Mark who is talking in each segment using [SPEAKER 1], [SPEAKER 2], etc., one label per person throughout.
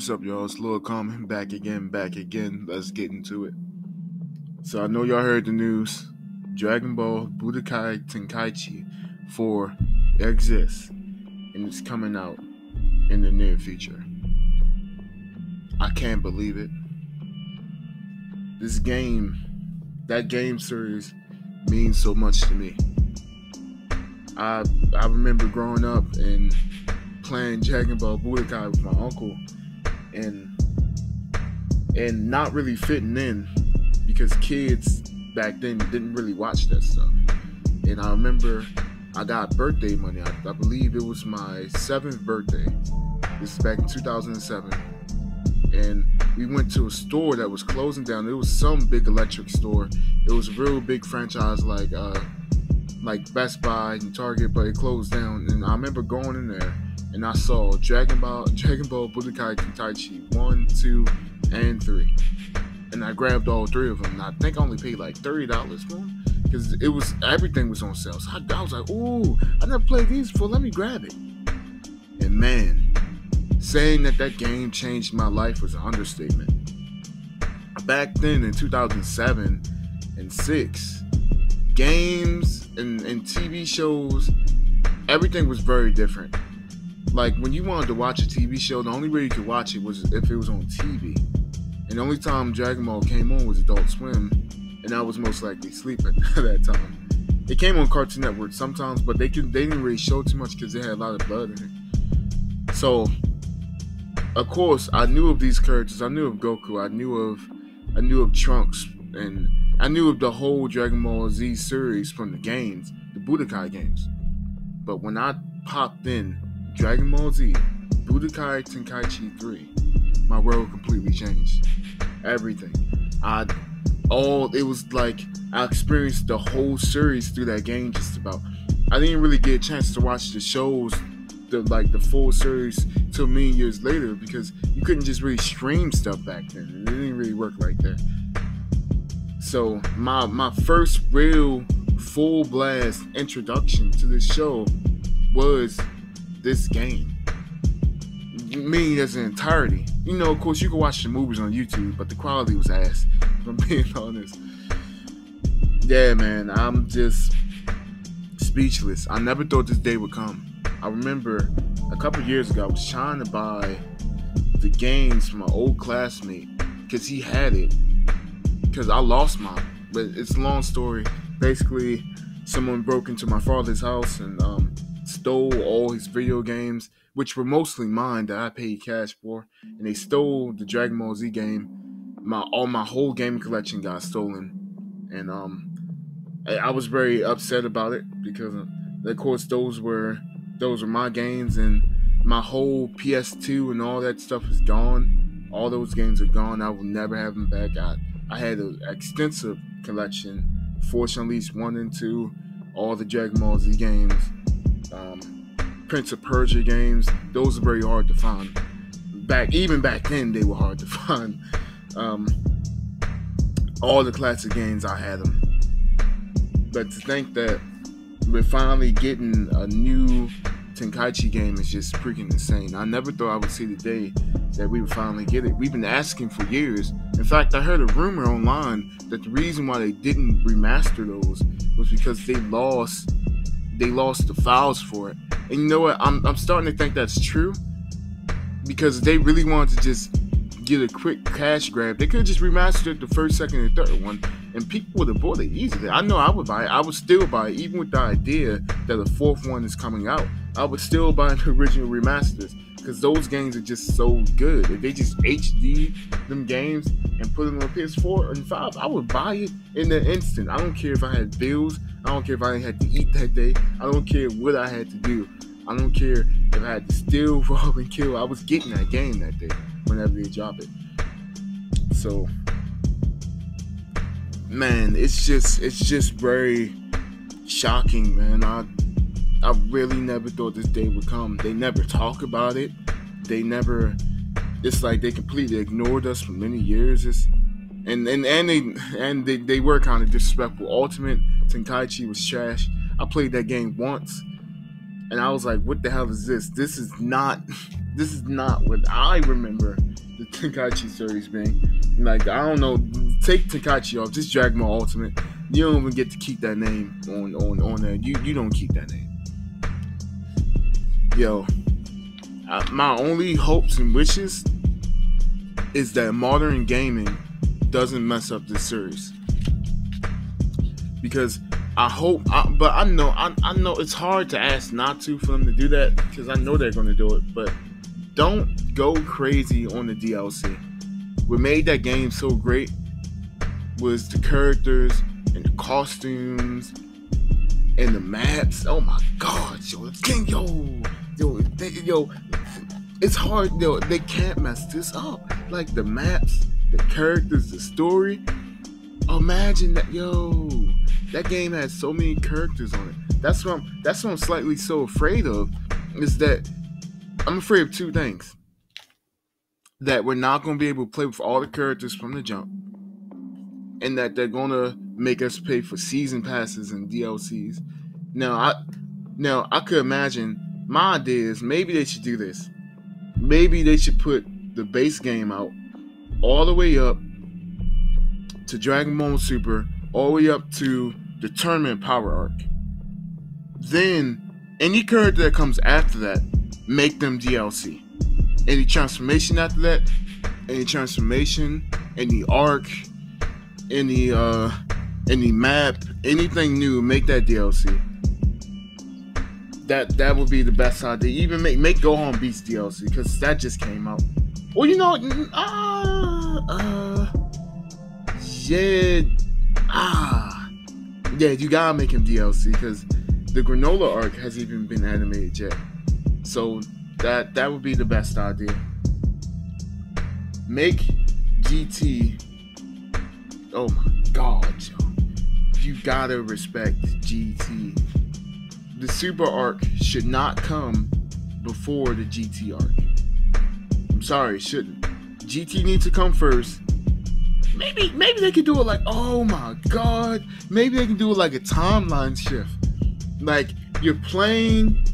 [SPEAKER 1] What's up, y'all? It's Lil Common back again. Let's get into it. So I know y'all heard the news. Dragon Ball Budokai Tenkaichi 4 exists, and it's coming out in the near future. I can't believe it. That game series means so much to me. I remember growing up and playing Dragon Ball Budokai with my uncle and not really fitting in because kids back then didn't really watch that stuff. And I remember I got birthday money. I believe it was my 7th birthday. This is back in 2007. And we went to a store that was closing down. It was some big electric store. It was a real big franchise like Best Buy and Target, but it closed down. And I remember going in there and I saw Dragon Ball Budokai Tenkaichi 1, 2, and 3. And I grabbed all 3 of them. And I think I only paid like $30 for them because everything was on sale. So I was like, ooh, I never played these before. Let me grab it. And man, saying that game changed my life was an understatement. Back then in 2007 and 6, games and TV shows, everything was very different. Like when you wanted to watch a TV show, the only way you could watch it was if it was on TV. And the only time Dragon Ball came on was Adult Swim, and I was most likely asleep at that time. It came on Cartoon Network sometimes, but they didn't really show too much because they had a lot of blood in it. So, of course, I knew of these characters. I knew of Goku. I knew of Trunks, and I knew of the whole Dragon Ball Z series from the games, the Budokai games. But when I popped in Dragon Ball Z, Budokai Tenkaichi 3, my world completely changed. Everything. It was like I experienced the whole series through that game just about. I didn't really get a chance to watch the shows, the full series till many years later because you couldn't just really stream stuff back then. It didn't really work like that. So my first real full blast introduction to this show was this game. Me as an entirety. You know, of course, you can watch the movies on YouTube, but the quality was ass, if I'm being honest. Yeah, man, I'm just speechless. I never thought this day would come. I remember a couple years ago, I was trying to buy the games from an old classmate because he had it. Because I lost mine. But it's a long story. Basically, someone broke into my father's house and stole all his video games, which were mostly mine that I paid cash for. And they stole the Dragon Ball Z game. My whole gaming collection got stolen. And I was very upset about it because, of course, those were my games, and my whole PS2 and all that stuff is gone. All those games are gone. I will never have them back. I had an extensive collection, Force Unleashed 1 and 2, all the Dragon Ball Z games, Prince of Persia games. Those are very hard to find. Even back then, they were hard to find. All the classic games, I had them. But to think that we're finally getting a new Tenkaichi game is just freaking insane. I never thought I would see the day that we would finally get it. We've been asking for years. In fact, I heard a rumor online that the reason why they didn't remaster those was because they lost the files for it. And you know what? I'm starting to think that's true because they really wanted to just get a quick cash grab. They could have just remastered the first, second, and third one, and people would have bought it easily. I know I would buy it. I would still buy it, even with the idea that the 4th one is coming out. I would still buy the original remasters because those games are just so good. If they just HD them games and put them on PS4 and 5, I would buy it in an instant. I don't care if I had bills. I don't care if I had to eat that day. I don't care what I had to do. I don't care if I had to steal, rob, and kill. I was getting that game that day whenever they drop it. So, man, it's just very shocking, man. I really never thought this day would come. They never talk about it. It's like they completely ignored us for many years. And they were kind of disrespectful. Ultimate Tenkaichi was trash. I played that game once, and I was like, what the hell is this? This is not what I remember the Tenkaichi series, man. Like, I don't know, take Tenkaichi off, just Dragon Ball Ultimate. You don't even get to keep that name on there. You don't keep that name. Yo, my only hopes and wishes is that modern gaming doesn't mess up this series. Because but I know it's hard to ask not to for them to do that, because I know they're going to do it. But don't go crazy on the DLC. What made that game so great was the characters and the costumes and the maps. Oh my God, yo, it's hard. Yo, they can't mess this up. Like the maps, the characters, the story. Imagine that, yo. That game has so many characters on it. That's what I'm slightly so afraid of. Is that I'm afraid of two things. That we're not going to be able to play with all the characters from the jump, and that they're going to make us pay for season passes and DLCs. Now I could imagine, my idea is maybe they should do this. Maybe they should put the base game out all the way up to Dragon Ball Super, all the way up to the tournament power arc. Then any character that comes after that, make them DLC. Any transformation after that, any transformation, any arc, any map, anything new, make that DLC. That would be the best idea. Even make Gohan Beats DLC, because that just came out. Well, you know, yeah, you gotta make him DLC, because the Granola arc hasn't even been animated yet. So that would be the best idea. Make GT. Oh my God, yo. You gotta respect GT. The Super arc should not come before the GT arc. I'm sorry, it shouldn't. GT needs to come first. Maybe they could do it like, oh my God, maybe they can do it like a timeline shift. Like, you're playing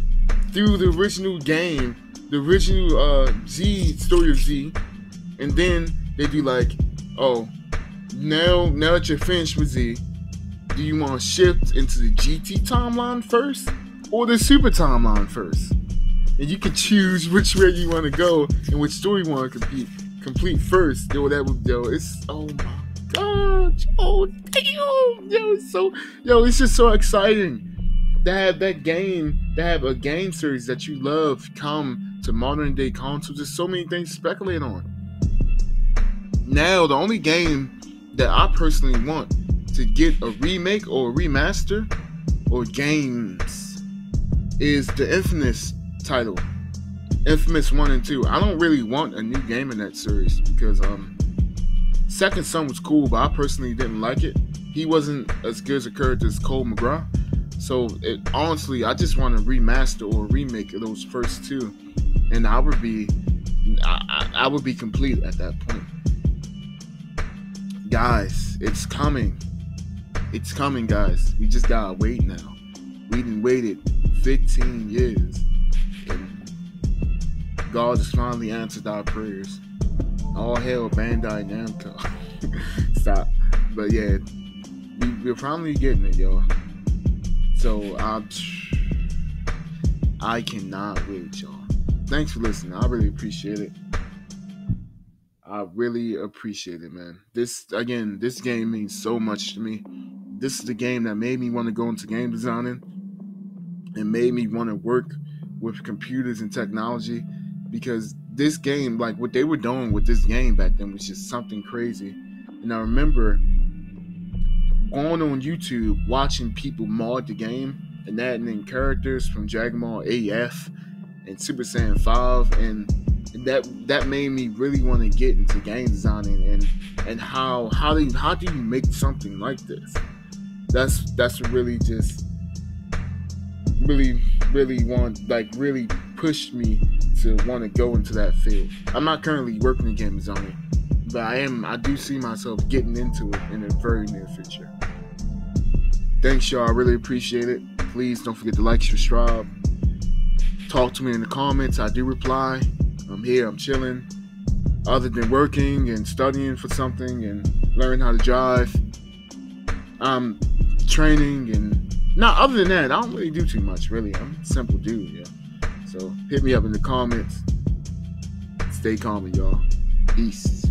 [SPEAKER 1] through the original game, the original Z, story of Z, and then they do like, oh, now that you're finished with Z, do you want to shift into the GT timeline first or the Super timeline first? And you can choose which way you want to go and which story you want to complete first. Yo, that would, yo, it's, oh my God, oh damn, yo, it's just so exciting to have that game, to have a game series that you love come to modern day consoles. There's so many things to speculate on. Now, the only game that I personally want to get a remake or a remaster or games is the Infamous title, Infamous 1 and 2. I don't really want a new game in that series, because Second Son was cool, but I personally didn't like it. He wasn't as good as a character as Cole McGraw. So honestly, I just want a remaster or a remake of those first two, and I would be complete at that point. Guys, it's coming. It's coming, guys. We just gotta wait now. We done waited 15 years, and God has finally answered our prayers. All hail Bandai Namco. Stop. But yeah, we're finally getting it, yo. So I cannot wait, y'all. Thanks for listening. I really appreciate it. I really appreciate it, man. This game means so much to me. This is the game that made me want to go into game designing and made me want to work with computers and technology, because this game, like what they were doing with this game back then, was just something crazy. And I remember going on YouTube, watching people mod the game and adding in characters from Dragon Ball AF and Super Saiyan 5, and that made me really want to get into game designing and how do you make something like this? That's really just really pushed me to want to go into that field. I'm not currently working in game design, but I do see myself getting into it in the very near future. Thanks, y'all. I really appreciate it. Please don't forget to like, subscribe. Talk to me in the comments. I do reply. I'm here. I'm chilling. other than working and studying for something and learn how to drive. I'm training, and not other than that, I don't really do too much, really. I'm a simple dude, yeah. So hit me up in the comments. Stay calm, y'all. Peace.